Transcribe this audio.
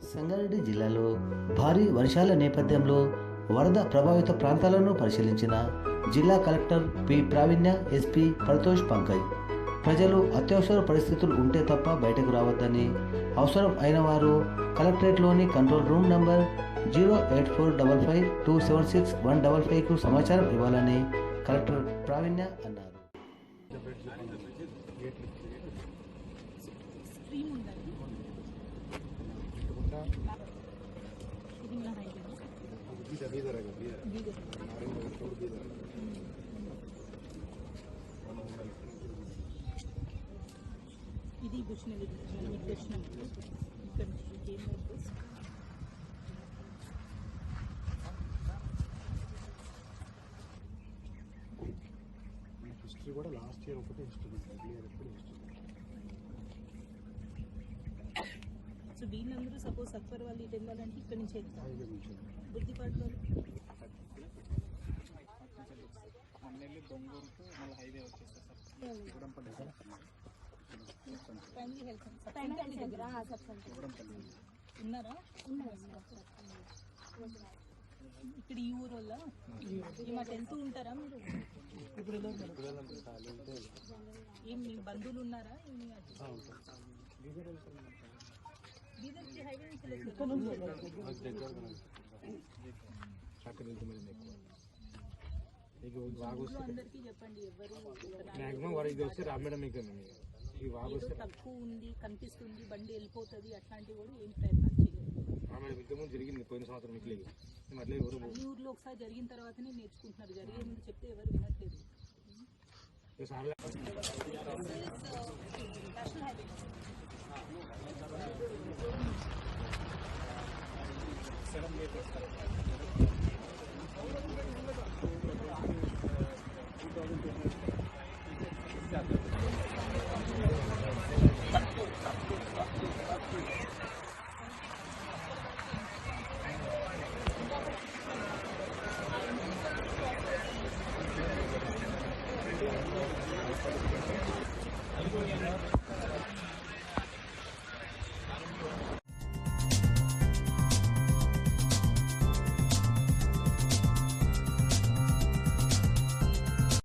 సంగారెడ్డి జిల్లాలో భారీ వర్షాల నేపథ్యంలో వరద ప్రభావిత ప్రాంతాలను పరిశీలించిన జిల్లా కలెక్టర్ పి ప్రావీణ్య, ఎస్పీ పరితోష్ పంకజ్ ప్రజలు అత్యవసర పరిస్థితులు ఉంటే తప్ప బయటకు రావద్దని, అవసరం అయిన వారు కలెక్టరేట్లోని కంట్రోల్ రూమ్ నంబర్ 08455276155కు సమాచారం ఇవ్వాలని కలెక్టర్ ప్రావీణ్య అన్నారు. ఇది గుష్నది దర్శనం ఇక్కడ గేమ్ అయిపోయింది. హిస్టరీ కూడా లాస్ట్ ఇయర్ ఒకటి హిస్టరీ సో వీళ్ళందరూ సపోజ్ సత్వర్ వాళ్ళు ఇటు వెళ్ళాలంటే ఇక్కడ నుంచి వెళ్తారు. బుద్ధిపాటు వాళ్ళు ఉన్నారా? ఇక్కడ ఈ ఊరు వల్ల మా టెన్త్ ఉంటారా మీరు? ఏం మీ బంధువులు ఉన్నారా? బీదర్కి హైవే నుంచి అందరికీ చెప్పండి, ఎవరు తక్కువ ఉంది కనిపిస్తుంది బండి వెళ్ళిపోతుంది అట్లాంటివి కూడా ఏం ప్రయత్నాలు చేయలేదు. జరిగింది పోయిన సంవత్సరం అన్ని ఊర్లో ఒకసారి జరిగిన తర్వాతనే నేర్చుకుంటున్నారు. జరిగే ముందు చెప్తే ఎవరు వినట్లేదు. National highway